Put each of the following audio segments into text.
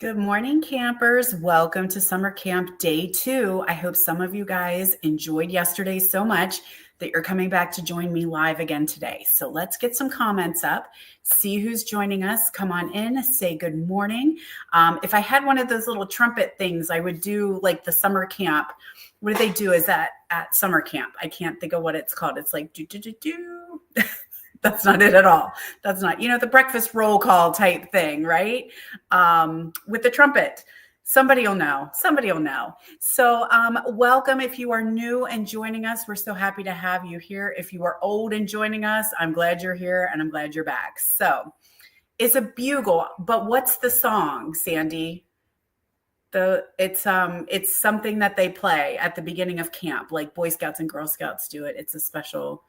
Good morning, campers. Welcome to summer camp day 2. I hope some of you guys enjoyed yesterday so much that you're coming back to join me live again today. So let's get some comments up, see who's joining us. Come on in, say good morning. If I had one of those little trumpet things, I would do like the summer camp. What do they do is that at summer camp? I can't think of what it's called. It's like do, do, do, do. That's not it at all. That's not, the breakfast roll call type thing, right? With the trumpet. Somebody will know. So welcome if you are new and joining us. We're so happy to have you here. If you are old and joining us, I'm glad you're here and I'm glad you're back. So it's a bugle, but what's the song, Sandy? It's something that they play at the beginning of camp, like Boy Scouts and Girl Scouts do it. It's a special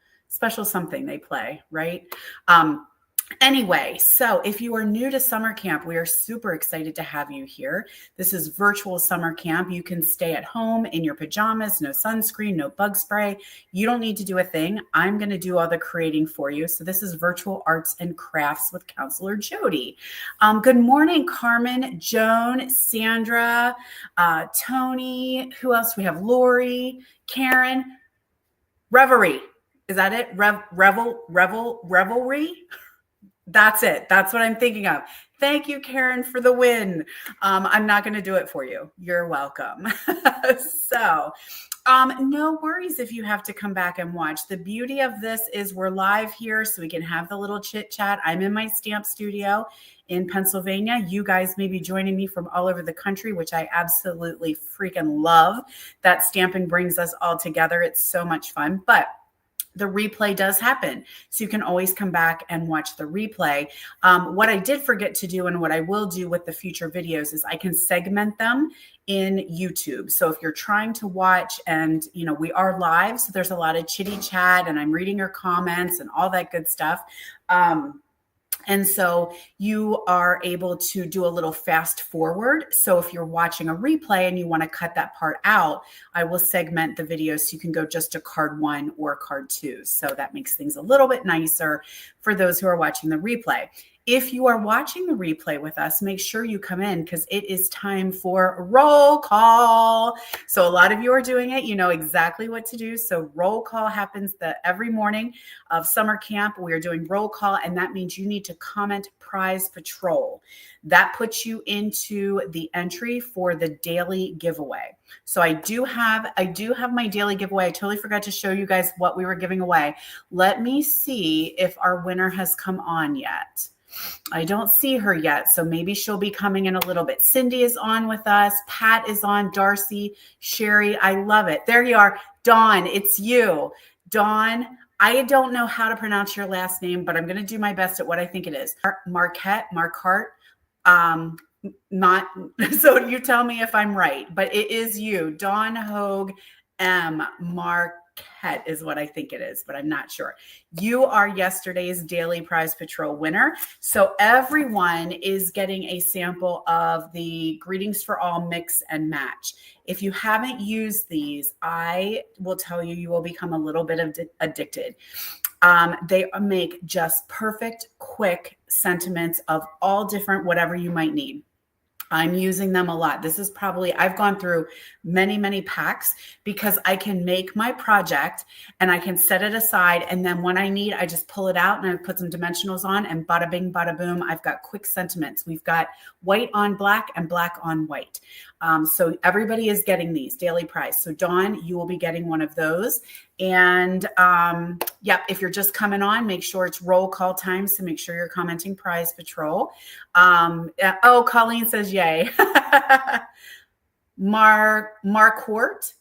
something they play, right? Anyway, so if you are new to summer camp, we are super excited to have you here. This is virtual summer camp. You can stay at home in your pajamas, no sunscreen, no bug spray. You don't need to do a thing. I'm going to do all the creating for you. So this is virtual arts and crafts with Counselor Jody. Good morning, Carmen, Joan, Sandra, Tony. Who else? We have Lori, Karen, Reverie. Is that it? Revelry? That's it. That's what I'm thinking of. Thank you, Karen, for the win. I'm not going to do it for you. You're welcome. So no worries if you have to come back and watch. The beauty of this is we're live here so we can have the little chit chat. I'm in my stamp studio in Pennsylvania. You guys may be joining me from all over the country, which I absolutely freaking love. That stamping brings us all together. It's so much fun. But the replay does happen. So you can always come back and watch the replay. What I did forget to do and what I will do with the future videos is I can segment them in YouTube. So if you're trying to watch and, we are live, so there's a lot of chitty chat and I'm reading your comments and all that good stuff. And so you are able to do a little fast forward. So if you're watching a replay and you want to cut that part out, I will segment the video so you can go just to card 1 or card 2. So that makes things a little bit nicer for those who are watching the replay. If you are watching the replay with us, make sure you come in because it is time for roll call. So a lot of you are doing it. You know exactly what to do. So roll call happens every morning of summer camp. We are doing roll call, and that means you need to comment prize patrol. That puts you into the entry for the daily giveaway. So I do have my daily giveaway. I totally forgot to show you guys what we were giving away. Let me see if our winner has come on yet. I don't see her yet, so maybe she'll be coming in a little bit. Cindy is on with us. Pat is on. Darcy, Sherry, I love it. There you are. Dawn, it's you. Dawn, I don't know how to pronounce your last name, but I'm going to do my best at what I think it is. Marquette. Not, so you tell me if I'm right, but it is you. Dawn Hogue M. Marquette is what I think it is, but I'm not sure. You are yesterday's Daily Prize Patrol winner. So everyone is getting a sample of the Greetings for All Mix and Match. If you haven't used these, I will tell you, you will become a little bit addicted. They make just perfect, quick sentiments of all different, whatever you might need. I'm using them a lot. This is I've gone through many, many packs because I can make my project and I can set it aside. And then when I need, I just pull it out and I put some dimensionals on and bada bing, bada boom. I've got quick sentiments. We've got white on black and black on white. So everybody is getting these daily prize. So Dawn, you will be getting one of those. And if you're just coming on, make sure it's roll call time. So make sure you're commenting prize patrol. Colleen says, yay. Marquart.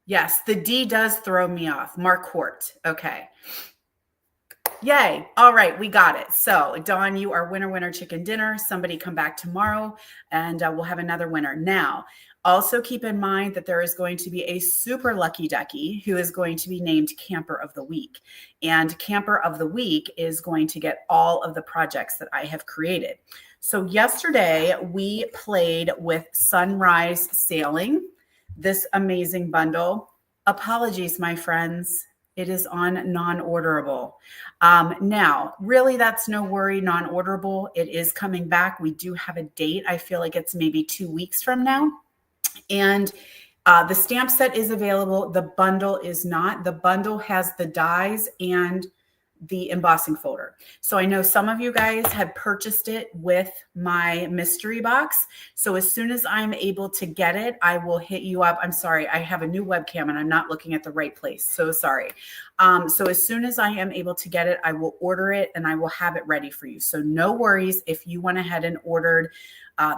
Yes, the D does throw me off. Marquart. Okay. Yay. All right. We got it. So Dawn, you are winner, chicken dinner. Somebody come back tomorrow and we'll have another winner. Now, also keep in mind that there is going to be a super lucky ducky who is going to be named Camper of the Week. And Camper of the Week is going to get all of the projects that I have created. So yesterday we played with Sunrise Sailing, this amazing bundle. Apologies, my friends. It is on non-orderable. Now, really, that's no worry, non-orderable. It is coming back. We do have a date. I feel like it's maybe 2 weeks from now. And the stamp set is available. The bundle is not. The bundle has the dies and the embossing folder. So I know some of you guys had purchased it with my mystery box. So as soon as I'm able to get it, I will hit you up. I'm sorry, I have a new webcam and I'm not looking at the right place. So sorry. So as soon as I am able to get it, I will order it and I will have it ready for you. So no worries if you went ahead and ordered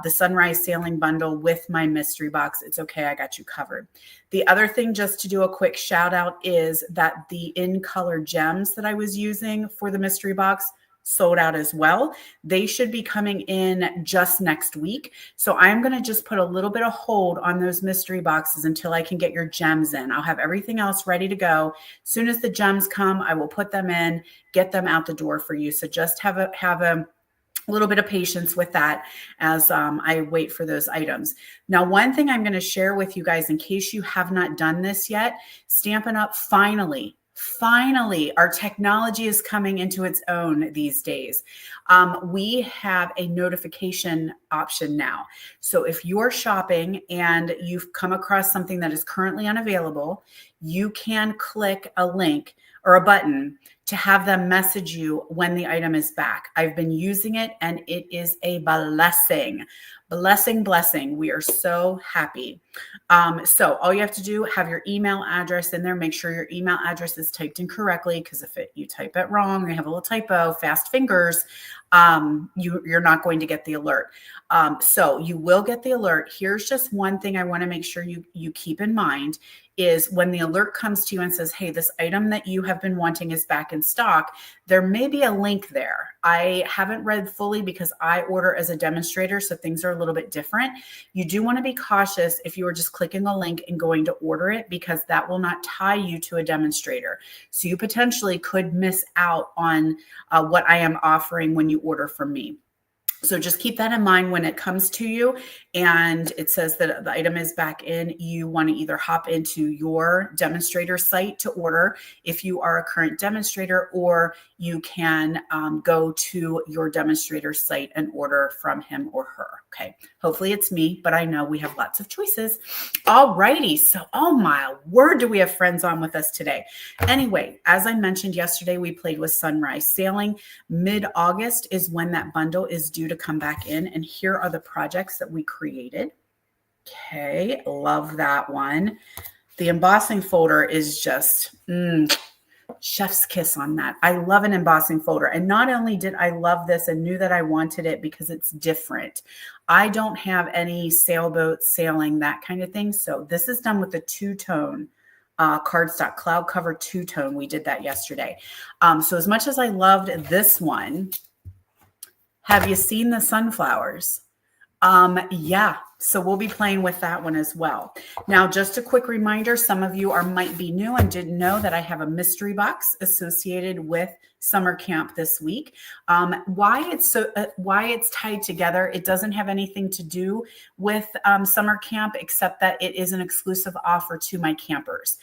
the Sunrise Sailing Bundle with my mystery box. It's okay. I got you covered. The other thing, just to do a quick shout out, is that the in color gems that I was using for the mystery box sold out as well. They should be coming in just next week. So I'm going to just put a little bit of hold on those mystery boxes until I can get your gems in. I'll have everything else ready to go. As soon as the gems come, I will put them in, get them out the door for you. So just have a little bit of patience with that as I wait for those items. Now, one thing I'm going to share with you guys, in case you have not done this yet, Stampin' Up! Finally, our technology is coming into its own these days. We have a notification option now. So if you're shopping and you've come across something that is currently unavailable, you can click a link or a button to have them message you when the item is back. I've been using it and it is a blessing. Blessing. We are so happy. So all you have to do, have your email address in there. Make sure your email address is typed in correctly, because if you type it wrong or you have a little typo, fast fingers, you're not going to get the alert. So you will get the alert. Here's just one thing I want to make sure you keep in mind is when the alert comes to you and says, hey, this item that you have been wanting is back in stock, there may be a link there. I haven't read fully because I order as a demonstrator, so things are a little bit different. You do want to be cautious if you are just clicking a link and going to order it, because that will not tie you to a demonstrator. So you potentially could miss out on what I am offering when you order from me. So just keep that in mind when it comes to you and it says that the item is back in. You want to either hop into your demonstrator site to order if you are a current demonstrator, or you can go to your demonstrator site and order from him or her. Okay. Hopefully it's me, but I know we have lots of choices. All righty. So, oh my word, do we have friends on with us today? Anyway, as I mentioned yesterday, we played with Sunrise Sailing. Mid-August is when that bundle is due to come back in. And here are the projects that we created. Okay. Love that one. The embossing folder is just, chef's kiss on that. I love an embossing folder. And not only did I love this and knew that I wanted it because it's different. I don't have any sailboat sailing, that kind of thing. So this is done with the two-tone cardstock cloud cover two-tone. We did that yesterday. So as much as I loved this one, have you seen the sunflowers? Yeah, so we'll be playing with that one as well. Now, just a quick reminder, some of you might be new and didn't know that I have a mystery box associated with summer camp this week. Why it's tied together, it doesn't have anything to do with summer camp, except that it is an exclusive offer to my campers.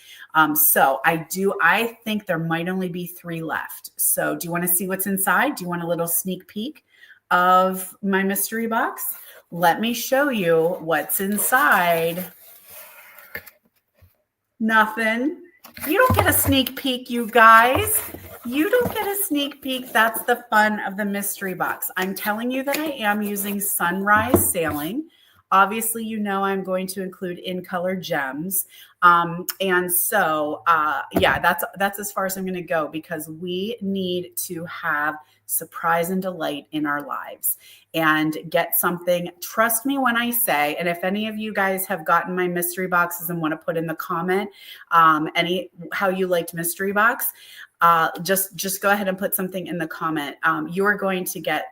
So I think there might only be 3 left. So do you want to see what's inside? Do you want a little sneak peek of my mystery box? Let me show you what's inside. Nothing. You don't get a sneak peek, you guys. You don't get a sneak peek. That's the fun of the mystery box. I'm telling you that I am using Sunrise Sailing. Obviously, you know I'm going to include in color gems. And so, yeah, that's as far as I'm going to go, because we need to have surprise and delight in our lives and get something. Trust me when I say, and if any of you guys have gotten my mystery boxes and want to put in the comment how you liked mystery box, just go ahead and put something in the comment. You are going to get,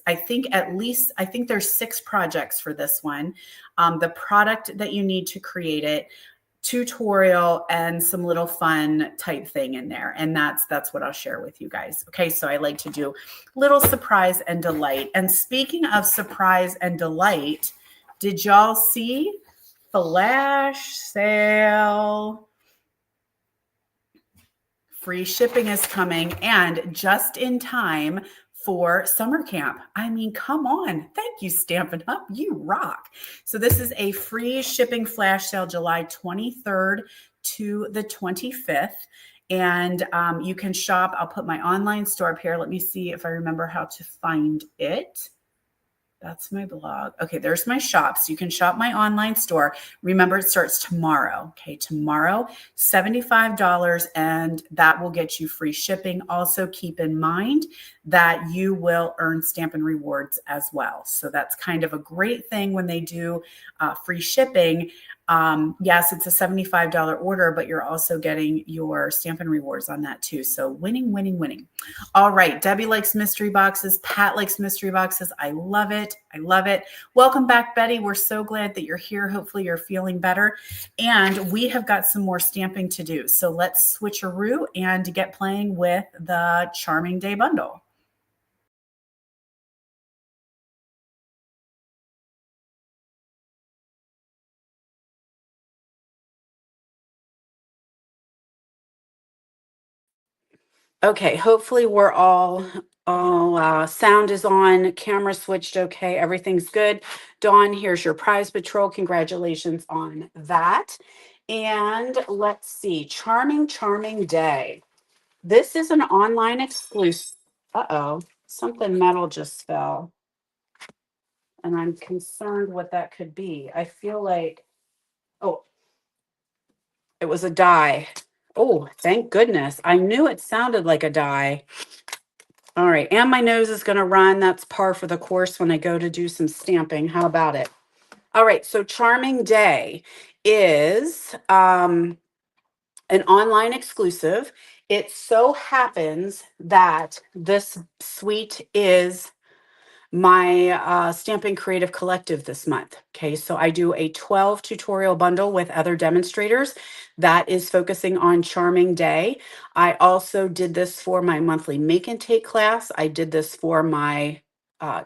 I think there's 6 projects for this one. The product that you need to create it, tutorial, and some little fun type thing in there. And that's what I'll share with you guys. Okay. So I like to do little surprise and delight. And speaking of surprise and delight, did y'all see flash sale? free shipping is coming, and just in time for summer camp. I mean, come on. Thank you, Stampin' Up. You rock. So this is a free shipping flash sale July 23rd to the 25th. And you can shop. I'll put my online store up here. Let me see if I remember how to find it. That's my blog. Okay, there's my shop. So you can shop my online store. Remember, it starts tomorrow. Okay, tomorrow, $75, and that will get you free shipping. Also, keep in mind that you will earn Stampin' Rewards as well. So that's kind of a great thing when they do free shipping. Yes, it's a $75 order, but you're also getting your Stampin' Rewards on that too. So winning, winning, winning. All right. Debbie likes mystery boxes. Pat likes mystery boxes. I love it. I love it. Welcome back, Betty. We're so glad that you're here. Hopefully you're feeling better. And we have got some more stamping to do. So let's switcheroo and get playing with the Charming Day bundle. Okay, hopefully we're all sound is on, camera switched okay, everything's good. Dawn, here's your prize patrol. Congratulations on that. And let's see, Charming, Charming Day. This is an online exclusive. Uh-oh, something metal just fell. And I'm concerned what that could be. I feel like, oh, it was a die. Oh, thank goodness. I knew it sounded like a die. All right, and my nose is going to run. That's par for the course when I go to do some stamping. How about it? All right, so Charming Day is an online exclusive. It so happens that this suite is my Stamping Creative Collective this month. Okay, so I do a 12 tutorial bundle with other demonstrators that is focusing on Charming Day. I also did this for my monthly make and take class. I did this for my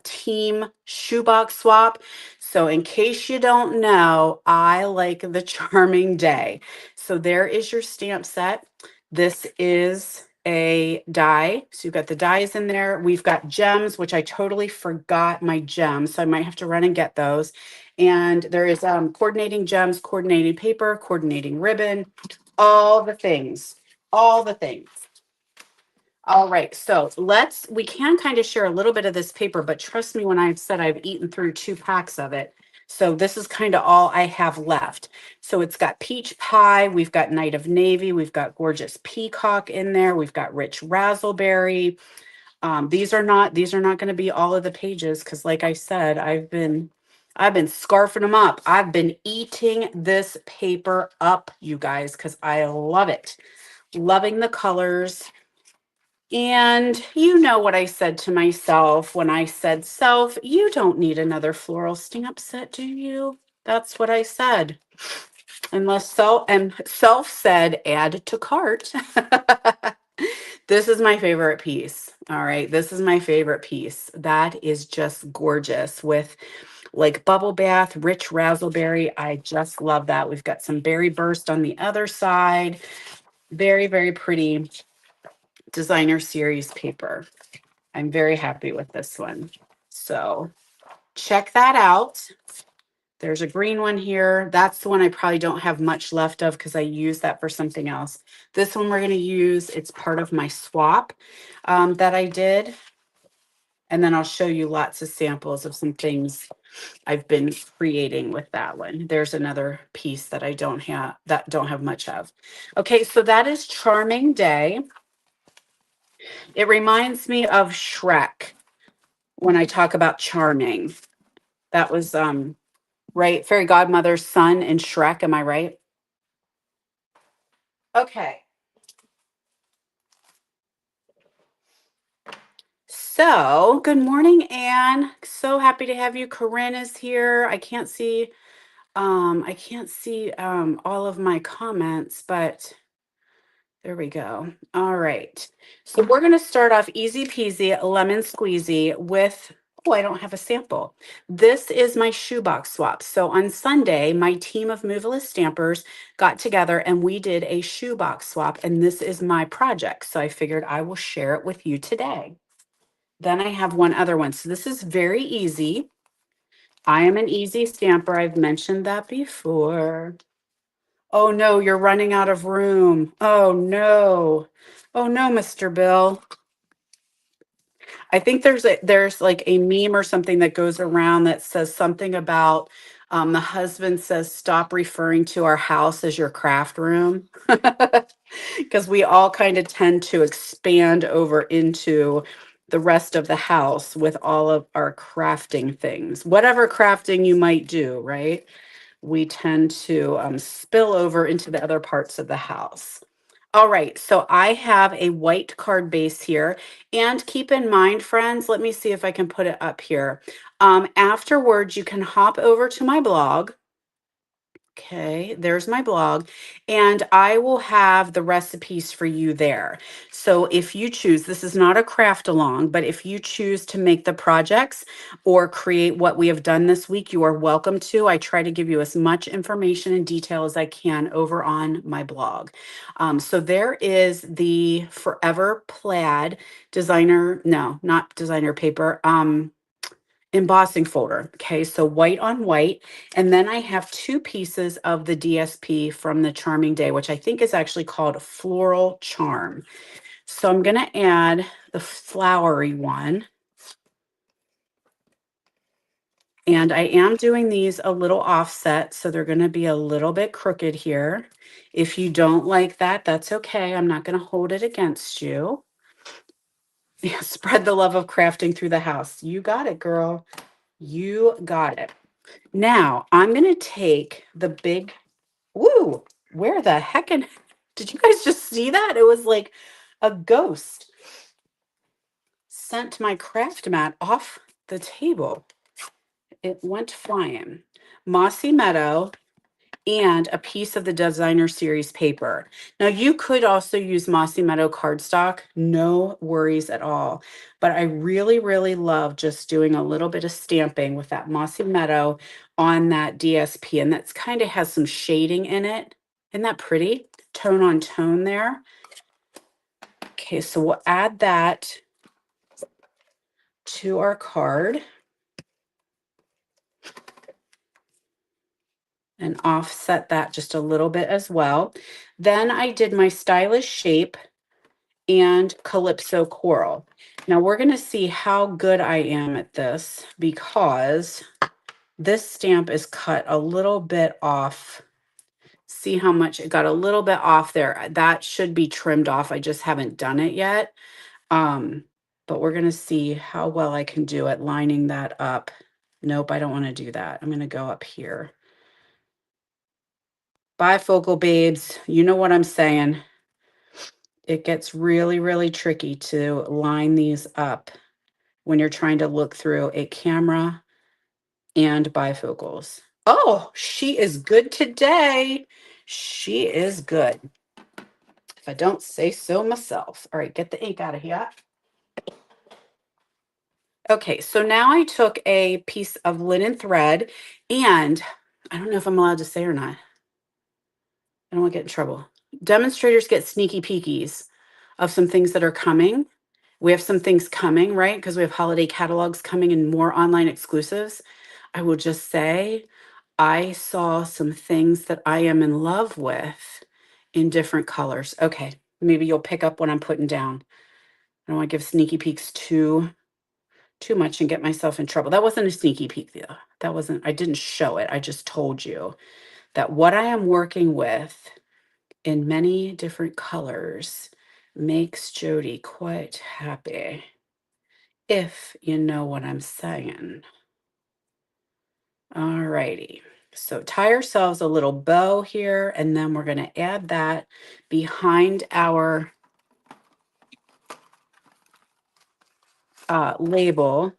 team shoebox swap. So in case you don't know, I like the Charming Day. So there is your stamp set. This is a die. So you've got the dies in there. We've got gems, which I totally forgot my gems. So I might have to run and get those. And there is coordinating gems, coordinating paper, coordinating ribbon, all the things, all the things. All right, so we can kind of share a little bit of this paper, but trust me when I've said I've eaten through 2 packs of it. So this is kind of all I have left. So it's got peach pie, we've got night of navy, we've got gorgeous peacock in there, we've got rich raspberry. These are not going to be all of the pages because, like I said, I've been scarfing them up. I've been eating this paper up, you guys, because I love it. Loving the colors. And you know what I said to myself when I said, self, you don't need another floral stamp set, do you? That's what I said. Unless self said, add to cart. This is my favorite piece. All right. This is my favorite piece. That is just gorgeous with like bubble bath, rich raspberry. I just love that. We've got some berry burst on the other side. Very, very pretty designer series paper. I'm very happy with this one. So check that out. There's a green one here. That's the one I probably don't have much left of because I use that for something else. This one we're going to use. It's part of my swap that I did. And then I'll show you lots of samples of some things I've been creating with that one. There's another piece that I don't have much of. Okay, so that is Charming Day. It reminds me of Shrek when I talk about charming. That was right, Fairy Godmother's son in Shrek, am I right? Okay. So, good morning, Anne. So happy to have you. Corinne is here. I can't see all of my comments, but there we go. All right. So we're going to start off easy peasy, lemon squeezy with Oh, I don't have a sample. This is my shoebox swap. So on Sunday, my team of moveless stampers got together and we did a shoebox swap, and this is my project. So I figured I will share it with you today. Then I have one other one. So this is very easy. I am an easy stamper. I've mentioned that before. Oh no, you're running out of room. Oh no. Oh no, Mr. Bill. I think there's like a meme or something that goes around that says something about the husband says, "Stop referring to our house as your craft room." Because we all kind of tend to expand over into the rest of the house with all of our crafting things, whatever crafting you might do, right? We tend to spill over into the other parts of the house. All right, so I have a white card base here. And keep in mind, friends, let me see if I can put it up here. Afterwards, you can hop over to my blog. Okay, there's my blog, and I will have the recipes for you there. So if you choose, this is not a craft along, but if you choose to make the projects or create what we have done this week, you are welcome to. I try to give you as much information and detail as I can over on my blog. So there is the Forever Plaid designer, no, not designer paper. Embossing folder. Okay, so white on white. And then I have two pieces of the DSP from the Charming Day, which I think is actually called Floral Charm. So I'm going to add the flowery one. And I am doing these a little offset, so they're going to be a little bit crooked here. If you don't like that, that's okay. I'm not going to hold it against you. Yeah, spread the love of crafting through the house. You got it, girl. You got it. Now I'm going to take the big, woo, where the heck did you guys just see that? It was like a ghost sent my craft mat off the table. It went flying. Mossy Meadow and a piece of the designer series paper. Now you could also use Mossy Meadow cardstock, no worries at all. But I really, really love just doing a little bit of stamping with that Mossy Meadow on that DSP. And that's kind of has some shading in it. Isn't that pretty? Tone on tone there. Okay, so we'll add that to our card. And offset that just a little bit as well. Then I did my stylish shape and Calypso Coral. Now we're going to see how good I am at this because this stamp is cut a little bit off. See how much it got a little bit off there. That should be trimmed off. I just haven't done it yet. But we're going to see how well I can do at lining that up. Nope, I don't want to do that. I'm going to go up here. Bifocal babes, you know what I'm saying. It gets really, really tricky to line these up when you're trying to look through a camera and bifocals. Oh, she is good today. She is good. If I don't say so myself. All right, get the ink out of here. Okay, so now I took a piece of linen thread, and I don't know if I'm allowed to say or not. I don't want to get in trouble. Demonstrators get sneaky peekies of some things that are coming. We have some things coming, right? Because we have holiday catalogs coming and more online exclusives. I will just say I saw some things that I am in love with in different colors. Okay, maybe you'll pick up what I'm putting down. I don't want to give sneaky peeks too much and get myself in trouble. That wasn't a sneaky peek though. That wasn't, I didn't show it. I just told you that what I am working with in many different colors makes Jody quite happy, if you know what I'm saying. All righty. So tie ourselves a little bow here, and then we're going to add that behind our label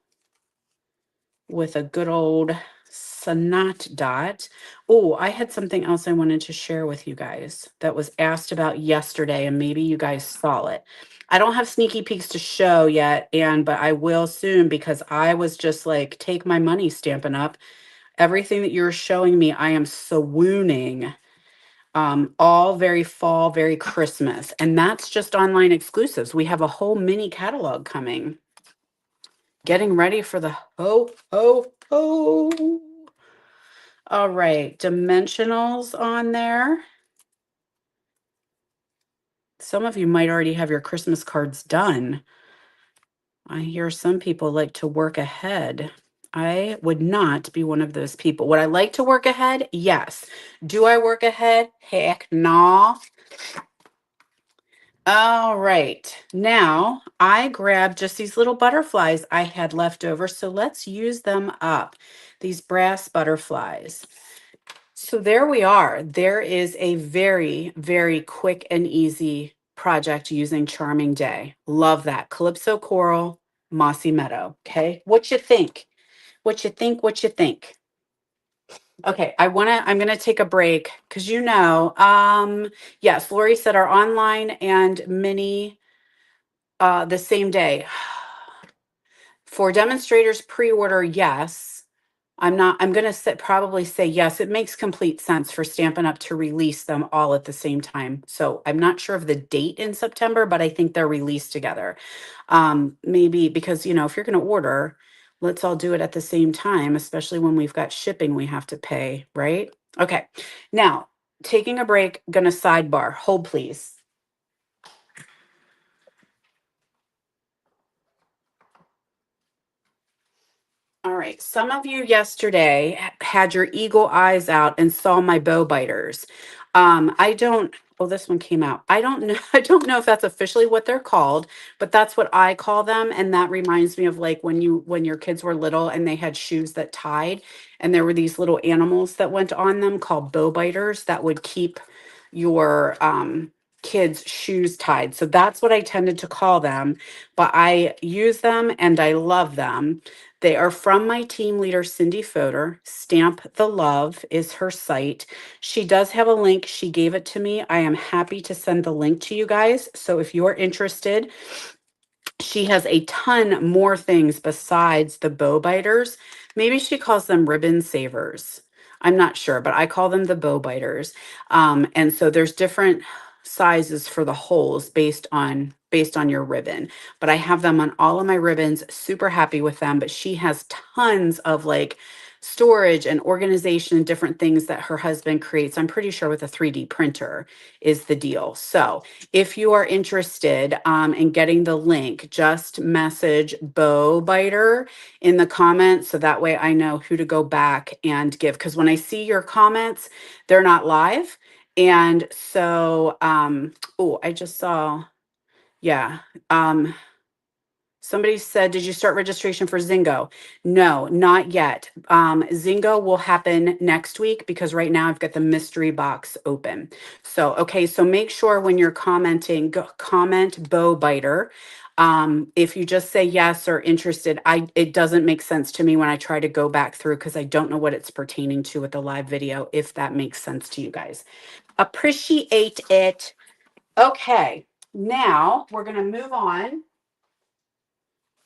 with a good old Sonat dot. Oh, I had something else I wanted to share with you guys that was asked about yesterday, and maybe you guys saw it. I don't have sneaky peeks to show yet, but I will soon because I was just like, take my money, Stampin' Up. Everything that you're showing me, I am swooning. All very fall, very Christmas. And that's just online exclusives. We have a whole mini catalog coming. Getting ready for the ho, ho, ho. All right, dimensionals on there. Some of you might already have your Christmas cards done. I hear some people like to work ahead. I would not be one of those people. Would I like to work ahead? Yes. Do I work ahead? Heck, nah. All right. Now I grabbed just these little butterflies I had left over. So let's use them up. These brass butterflies. So there we are. There is a very, very quick and easy project using Charming Day. Love that. Calypso Coral, Mossy Meadow. Okay. What you think? What you think? What you think? Okay, I'm gonna take a break because yes, Lori said our online and mini the same day. For demonstrators pre-order, yes. I'm going to probably say yes. It makes complete sense for Stampin' Up! To release them all at the same time. So I'm not sure of the date in September, but I think they're released together. Maybe because, if you're going to order, let's all do it at the same time, especially when we've got shipping we have to pay, right? Okay. Now, taking a break, going to sidebar. Hold, please. All right. Some of you yesterday had your eagle eyes out and saw my bow biters. I don't, oh, this one came out. I don't know. I don't know if that's officially what they're called, but that's what I call them. And that reminds me of like when your kids were little and they had shoes that tied and there were these little animals that went on them called bow biters that would keep your, kids' shoes tied. So that's what I tended to call them, but I use them and I love them. They are from my team leader, Cindy Fodor. Stamp the Love is her site. She does have a link. She gave it to me. I am happy to send the link to you guys. So if you're interested, she has a ton more things besides the bow biters. Maybe she calls them ribbon savers. I'm not sure, but I call them the bow biters. And so there's different sizes for the holes based on your ribbon. But I have them on all of my ribbons. Super happy with them. But she has tons of like storage and organization and different things that her husband creates. I'm pretty sure with a 3D printer is the deal. So if you are interested in getting the link, just message Bow Biter in the comments so that way I know who to go back and give. Because when I see your comments, they're not live. And so, oh, I just saw, yeah. Somebody said, did you start registration for Zingo? No, not yet. Zingo will happen next week because right now I've got the mystery box open. So, okay, so make sure when you're commenting, comment Bow Biter. If you just say yes or interested, it doesn't make sense to me when I try to go back through because I don't know what it's pertaining to with the live video, if that makes sense to you guys. Appreciate it. Okay, now we're going to move on.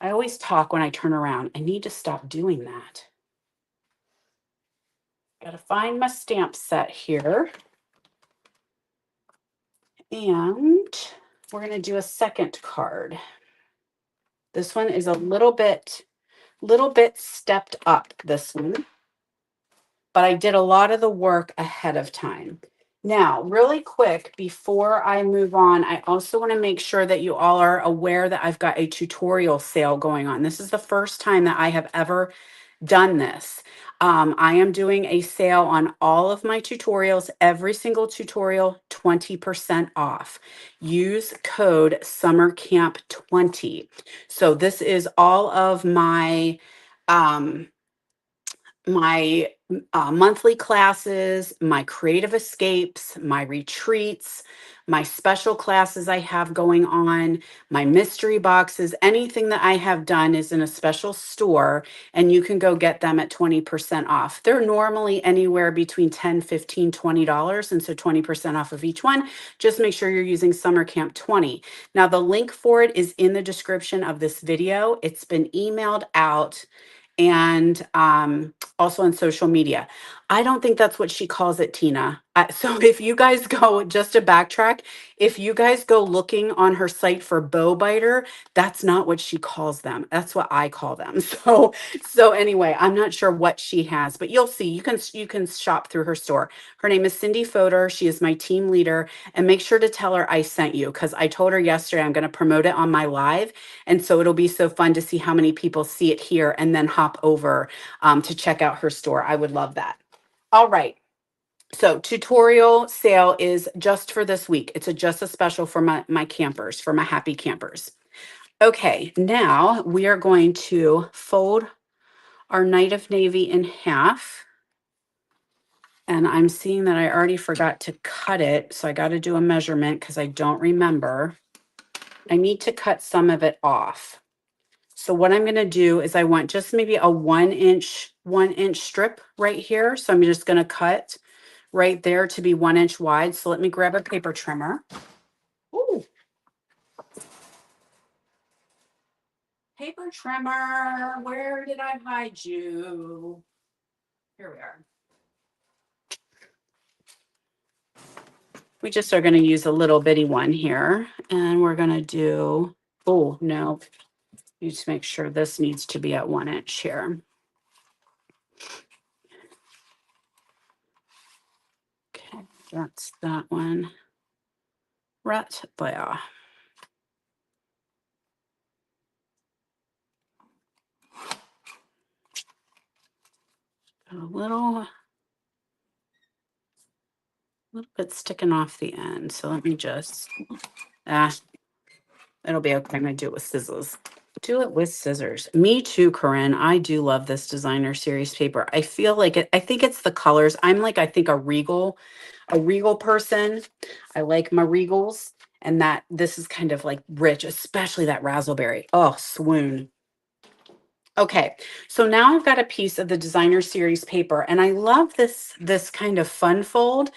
I always talk when I turn around. I need to stop doing that. Got to find my stamp set here. And we're going to do a second card. This one is a little bit stepped up, this one. But I did a lot of the work ahead of time. Now, really quick, before I move on, I also want to make sure that you all are aware that I've got a tutorial sale going on. This is the first time that I have ever done this. I am doing a sale on all of my tutorials, every single tutorial, 20% off. Use code SummerCamp20. So this is all of my my monthly classes, my creative escapes, my retreats, my special classes I have going on, my mystery boxes, anything that I have done is in a special store, and you can go get them at 20% off. They're normally anywhere between 10, 15, $20, and so 20% off of each one. Just make sure you're using Summer Camp 20. Now, the link for it is in the description of this video. It's been emailed out, and also on social media. I don't think that's what she calls it, Tina. So if you guys go, just to backtrack, if you guys go looking on her site for bow biter, that's not what she calls them. That's what I call them. So anyway, I'm not sure what she has, but you'll see. You can shop through her store. Her name is Cindy Fodor. She is my team leader, and make sure to tell her I sent you, because I told her yesterday I'm going to promote it on my live, and so it'll be so fun to see how many people see it here and then hop over to check out her store. I would love that. All right. So tutorial sale is just for this week. It's just a special for my campers, for my happy campers. Okay, now we are going to fold our Night of Navy in half. And I'm seeing that I already forgot to cut it, so I got to do a measurement because I don't remember. I need to cut some of it off. So what I'm going to do is I want just maybe a 1 inch strip right here. So I'm just going to cut right there to be 1 inch wide. So let me grab a paper trimmer. Ooh. Paper trimmer, where did I hide you? Here we are. We just are going to use a little bitty one here, and we're going to do, oh no, you just make sure this needs to be at 1 inch here. Okay, that's that one right there. A little bit sticking off the end. So let me just, it'll be okay. I'm going to do it with scissors. Do it with scissors. Me too, Corinne. I do love this designer series paper. I feel like it, I think it's the colors. I'm like, I think a regal person. I like my regals, and that this is kind of like rich, especially that raspberry. Oh, swoon. Okay, so now I've got a piece of the designer series paper, and I love this kind of fun fold.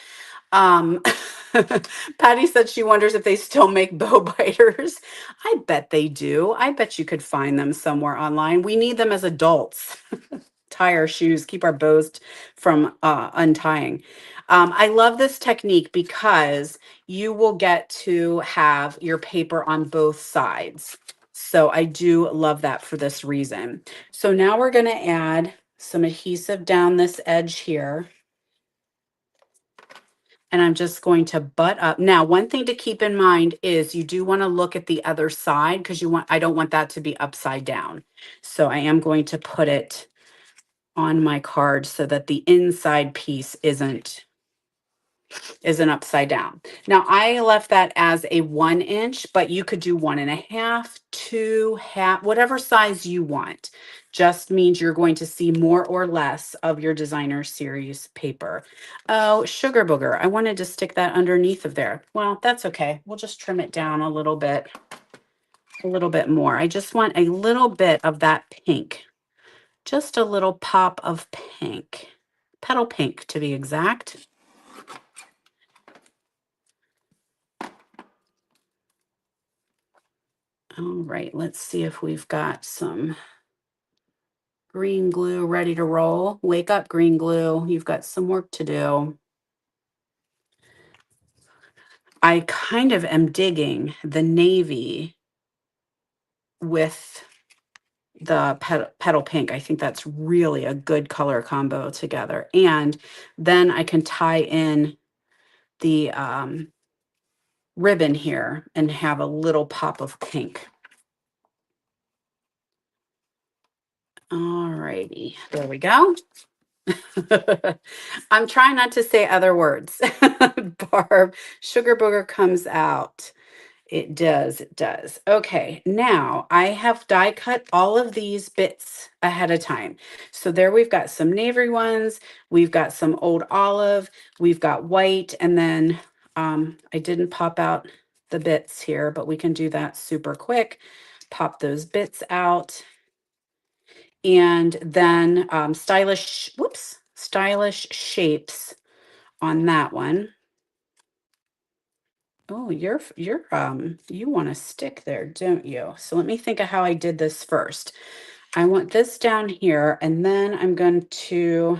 Um, Patty said she wonders if they still make bow biters. I bet they do. I bet you could find them somewhere online. We need them as adults. Tie our shoes, keep our bows from untying. I love this technique because you will get to have your paper on both sides. So I do love that for this reason. So now we're going to add some adhesive down this edge here. And I'm just going to butt up. Now, one thing to keep in mind is you do want to look at the other side, because I don't want that to be upside down. So I am going to put it on my card so that the inside piece isn't upside down. Now I left that as a 1 inch, but you could do 1.5, 2, half, whatever size you want. Just means you're going to see more or less of your designer series paper. Oh, sugar booger. I wanted to stick that underneath of there. Well, that's okay. We'll just trim it down a little bit more. I just want a little bit of that pink. Just a little pop of pink. Petal pink, to be exact. All right, let's see if we've got some green glue ready to roll. Wake up, green glue. You've got some work to do. I kind of am digging the navy with the petal pink. I think that's really a good color combo together. And then I can tie in the ribbon here and have a little pop of pink. All righty, there we go. I'm trying not to say other words. Barb, sugar booger comes out. It does. It does. Okay. Now I have die cut all of these bits ahead of time. So there we've got some navy ones. We've got some old olive. We've got white. And then I didn't pop out the bits here, but we can do that super quick. Pop those bits out. And then stylish shapes on that one. Oh, you want to stick there, don't you? So let me think of how I did this first. I want this down here, and then I'm going to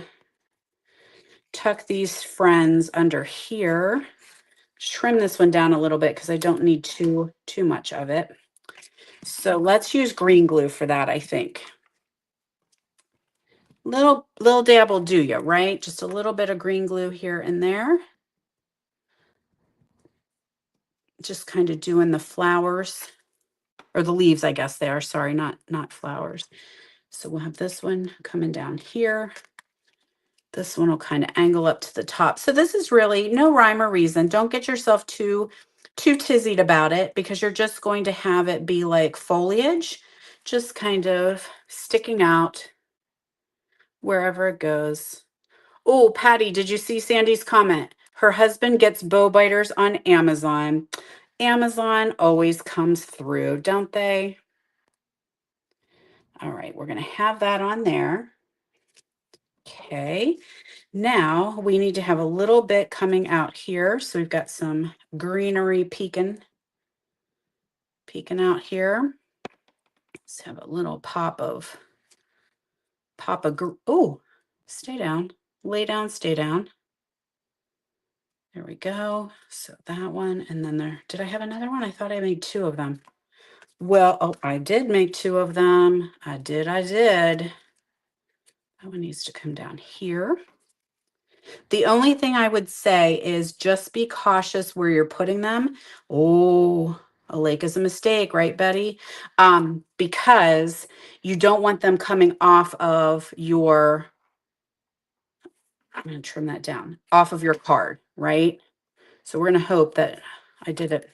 tuck these friends under here. Trim this one down a little bit because I don't need too much of it. So let's use green glue for that, I think. Little dab will do you, right? Just a little bit of green glue here and there. Just kind of doing the flowers or the leaves, I guess they are. Sorry, not flowers. So we'll have this one coming down here. This one will kind of angle up to the top. So this is really no rhyme or reason. Don't get yourself too tizzied about it because you're just going to have it be like foliage, just kind of sticking out wherever it goes. Oh, Patty, did you see Sandy's comment? Her husband gets bow biters on Amazon. Amazon always comes through, don't they? All right, we're going to have that on there. Okay, now we need to have a little bit coming out here. So we've got some greenery peeking out here. Let's have a little pop of, oh, stay down, lay down, stay down. There we go. So that one, and then there, did I have another one? I thought I made two of them. Well, oh, I did make two of them. I did. That one needs to come down here. The only thing I would say is just be cautious where you're putting them. Oh, a lake is a mistake, right, Betty? Because you don't want them coming off of your, I'm going to trim that down, off of your card, right? So we're going to hope that I did it.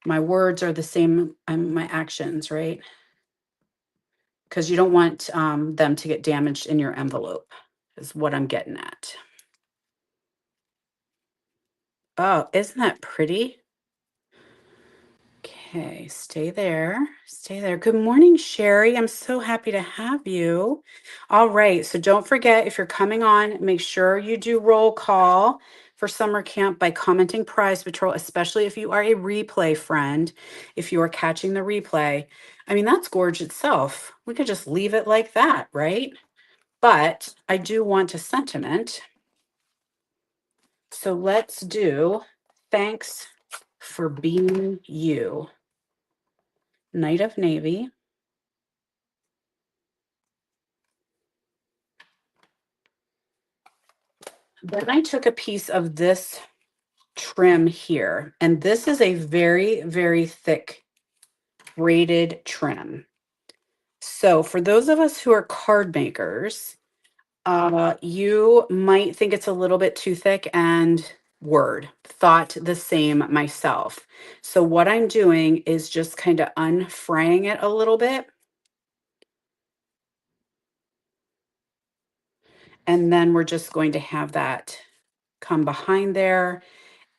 My words are the same, my actions, right? Because you don't want them to get damaged in your envelope, is what I'm getting at. Oh, isn't that pretty? Okay, stay there. Stay there. Good morning, Sherry. I'm so happy to have you. All right, so don't forget if you're coming on, make sure you do roll call for summer camp by commenting Prize Patrol, especially if you are a replay friend. If you are catching the replay, I mean, that's gorge itself. We could just leave it like that, right? But I do want a sentiment. So let's do thanks for being you. Knight of Navy. Then I took a piece of this trim here, and this is a very, very thick braided trim. So for those of us who are card makers, you might think it's a little bit too thick, and thought the same myself. So what I'm doing is just kind of unfraying it a little bit. And then we're just going to have that come behind there.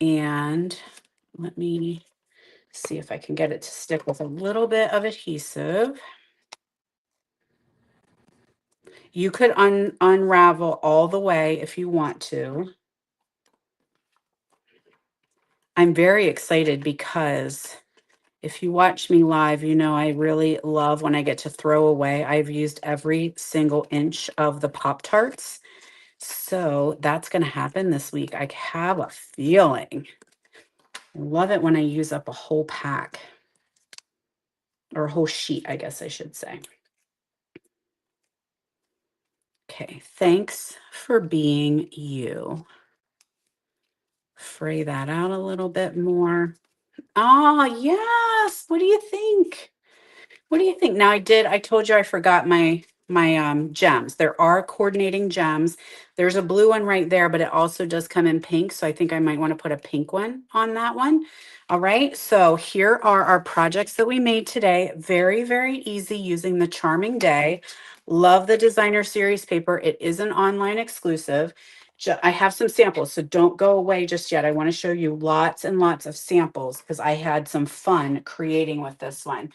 And let me see if I can get it to stick with a little bit of adhesive. You could unravel all the way if you want to. I'm very excited because if you watch me live, you know I really love when I get to throw away. I've used every single inch of the Pop-Tarts. So that's going to happen this week. I have a feeling. Love it when I use up a whole pack. Or a whole sheet, I guess I should say. Okay, thanks for being you. Fray that out a little bit more. Oh, yes. What do you think? What do you think? Now I told you I forgot my gems. There are coordinating gems. There's a blue one right there, but it also does come in pink. So I think I might want to put a pink one on that one. All right. So here are our projects that we made today. Very, very easy using the Charming Day. Love the designer series paper. It is an online exclusive. I have some samples, so don't go away just yet. I want to show you lots and lots of samples because I had some fun creating with this one.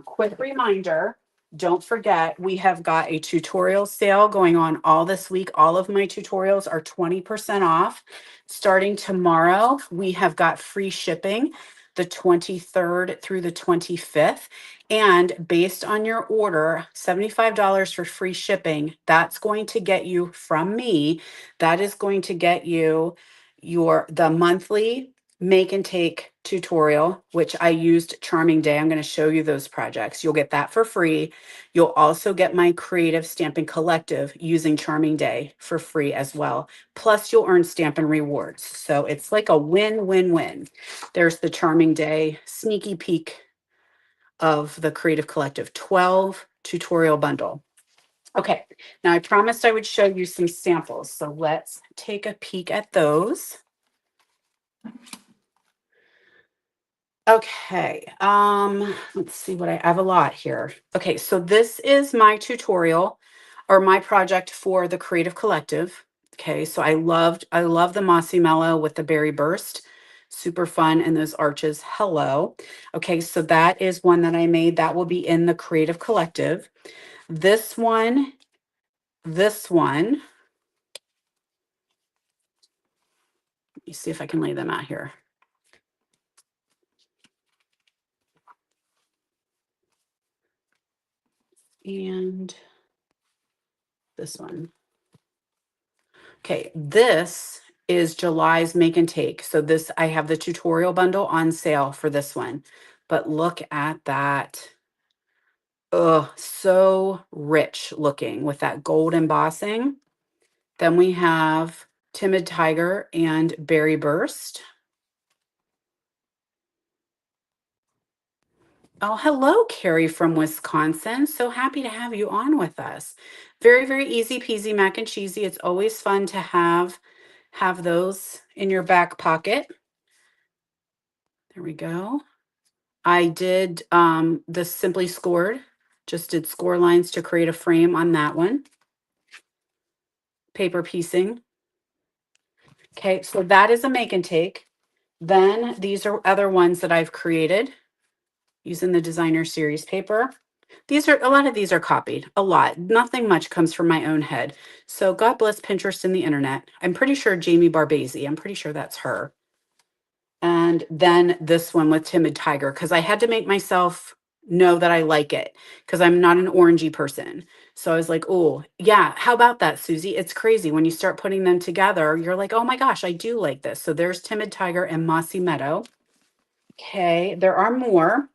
Quick reminder, don't forget, we have got a tutorial sale going on all this week. All of my tutorials are 20% off. Starting tomorrow, we have got free shipping the 23rd through the 25th. And based on your order, $75 for free shipping, that's going to get you from me. That is going to get you the monthly make and take tutorial, which I used Charming Day. I'm going to show you those projects. You'll get that for free. You'll also get my creative stamping collective using Charming Day for free as well. Plus you'll earn Stampin' Rewards. So it's like a win-win-win. There's the Charming Day sneaky peek of the Creative Collective 12 tutorial bundle. Okay, now I promised I would show you some samples. So let's take a peek at those. Okay, let's see what I have a lot here. Okay, so this is my tutorial or my project for the Creative Collective. Okay, so I love the Mossy Mellow with the Berry Burst. Super fun, and those arches. Hello. Okay, so that is one that I made. That will be in the Creative Collective. This one, let me see if I can lay them out here. And this one. Okay, this is July's make and take. So this, I have the tutorial bundle on sale for this one. But look at that. Oh, so rich looking with that gold embossing. Then we have Timid Tiger and Berry Burst. Oh, hello, Carrie from Wisconsin. So happy to have you on with us. Very, very easy peasy mac and cheesy. It's always fun to have those in your back pocket. There we go. I did the Simply Scored, just did score lines to create a frame on that one. Paper piecing. Okay, so that is a make and take. Then these are other ones that I've created using the designer series paper. These are, a lot of these are copied, a lot. Nothing much comes from my own head. So God bless Pinterest and the internet. I'm pretty sure Jamie Barbasi, I'm pretty sure that's her. And then this one with Timid Tiger, because I had to make myself know that I like it because I'm not an orangey person. So I was like, oh, yeah, how about that, Susie? It's crazy. When you start putting them together, you're like, oh my gosh, I do like this. So there's Timid Tiger and Mossy Meadow. Okay, there are more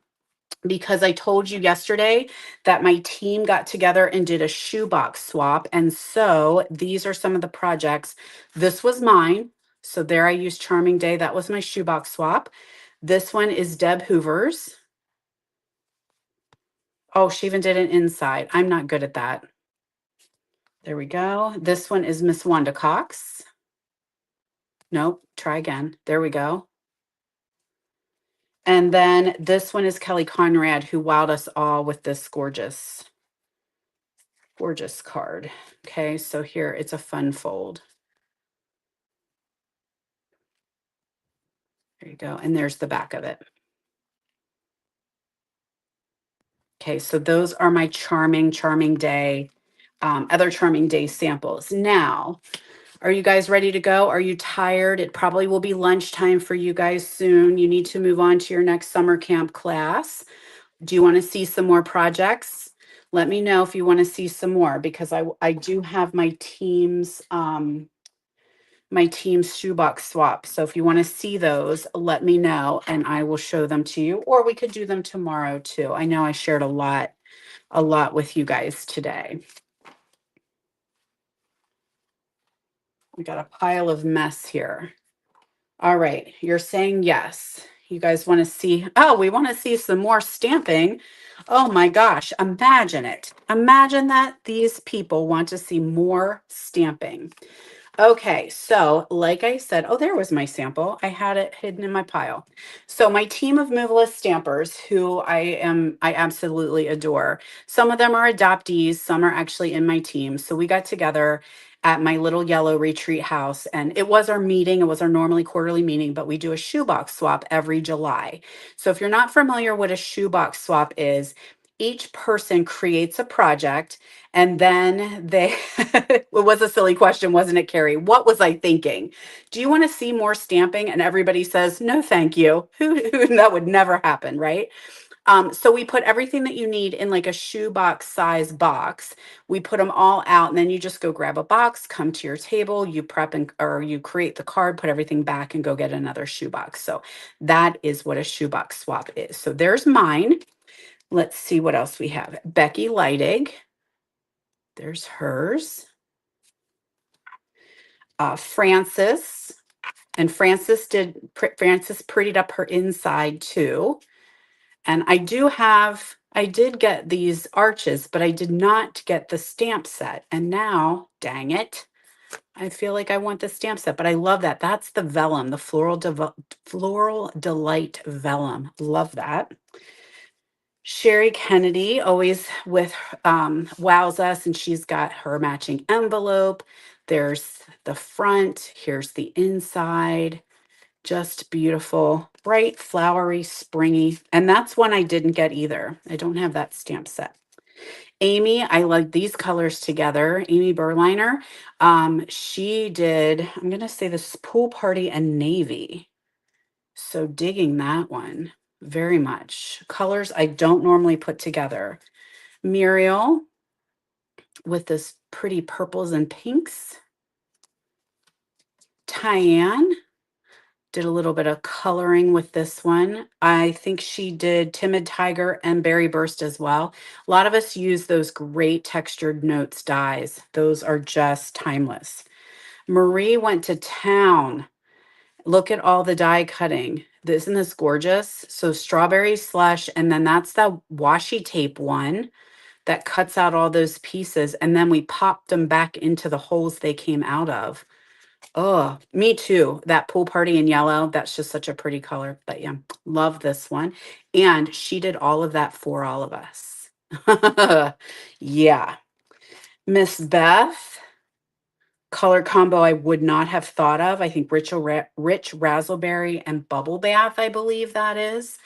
because I told you yesterday that my team got together and did a shoebox swap. And so these are some of the projects. This was mine. So there I used Charming Day. That was my shoebox swap. This one is Deb Hoover's. Oh, she even did an inside. I'm not good at that. There we go. This one is Miss Wanda Cox. Nope, try again. There we go. And then this one is Kelly Conrad, who wowed us all with this gorgeous card. Okay, so here it's a fun fold. There you go. And there's the back of it. Okay, so those are my Charming Day, other Charming Day samples. Now, are you guys ready to go? Are you tired? It probably will be lunchtime for you guys soon. You need to move on to your next summer camp class. Do you want to see some more projects? Let me know if you want to see some more because I do have my team's shoebox swap. So if you want to see those, let me know and I will show them to you, or we could do them tomorrow too. I know I shared a lot with you guys today. We got a pile of mess here. All right, you're saying yes. You guys want to see? Oh, we want to see some more stamping. Oh my gosh, imagine it. Imagine that these people want to see more stamping. Okay, so like I said, oh, there was my sample. I had it hidden in my pile. So my team of moveless stampers, who I absolutely adore. Some of them are adoptees, some are actually in my team. So we got together at my little yellow retreat house, and it was our meeting. It was our normally quarterly meeting, but we do a shoebox swap every July. So if you're not familiar what a shoebox swap is, each person creates a project and then they, it was a silly question, wasn't it, Carrie? What was I thinking? Do you want to see more stamping? And everybody says, no, thank you. That would never happen, right? So we put everything that you need in like a shoebox size box. We put them all out, and then you just go grab a box, come to your table, you prep and or you create the card, put everything back, and go get another shoebox. So that is what a shoebox swap is. So there's mine. Let's see what else we have. Becky Leidig. There's hers. Frances. And Frances prettied up her inside too. And I did get these arches, but I did not get the stamp set. And now, dang it, I feel like I want the stamp set, but I love that. That's the vellum, the Floral Delight vellum. Love that. Sherry Kennedy always with wows us, and she's got her matching envelope. There's the front, here's the inside. Just beautiful, bright, flowery, springy. And that's one I didn't get either. I don't have that stamp set. Amy, I like these colors together. Amy Berliner, she did, I'm going to say this pool party and navy. So digging that one very much. Colors I don't normally put together. Muriel with this pretty purples and pinks. Tyann did a little bit of coloring with this one. I think she did Timid Tiger and Berry Burst as well. A lot of us use those great textured notes dies. Those are just timeless. Marie went to town. Look at all the die cutting. Isn't this gorgeous? So strawberry slush, and then that's the washi tape one that cuts out all those pieces, and then we popped them back into the holes they came out of. Oh, me too. That pool party in yellow, that's just such a pretty color. But yeah, love this one. And she did all of that for all of us. Yeah. Miss Beth, color combo I would not have thought of. I think rich razzleberry and bubble bath, I believe that is.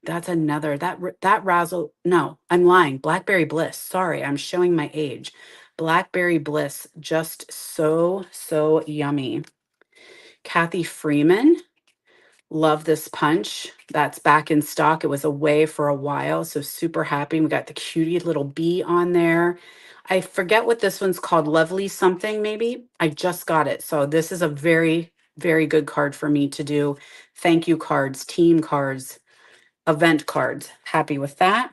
That's another that razzle. No, I'm lying. Blackberry Bliss. Sorry, I'm showing my age. Blackberry Bliss, just so yummy. Kathy Freeman, love this punch. That's back in stock. It was away for a while, so super happy. We got the cutie little bee on there. I forget what this one's called. Lovely something, maybe. I just got it. So this is a very good card for me to do. Thank you cards, team cards, event cards. Happy with that.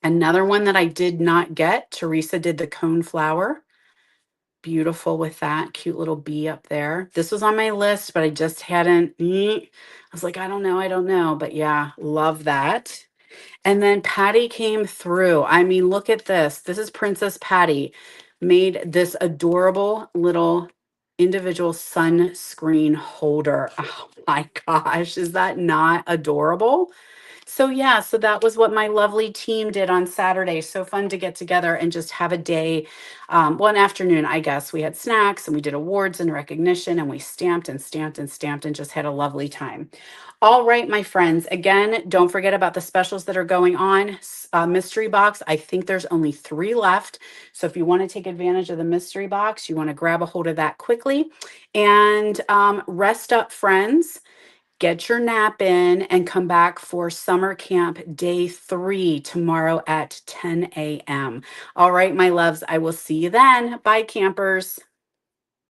Another one that I did not get, Teresa did the cone flower. Beautiful with that cute little bee up there. This was on my list, but I just hadn't. I was like, I don't know. But yeah, love that. And then Patty came through. I mean, look at this. This is Princess Patty. Made this adorable little individual sunscreen holder. Oh my gosh, is that not adorable? So yeah, so that was what my lovely team did on Saturday. So fun to get together and just have a day, one afternoon, I guess. We had snacks and we did awards and recognition, and we stamped and just had a lovely time. All right, my friends, again, don't forget about the specials that are going on. Mystery box, I think there's only 3 left. So if you want to take advantage of the mystery box, you want to grab a hold of that quickly. And rest up, friends. Get your nap in and come back for summer camp day 3 tomorrow at 10 a.m. All right, my loves, I will see you then. Bye, campers.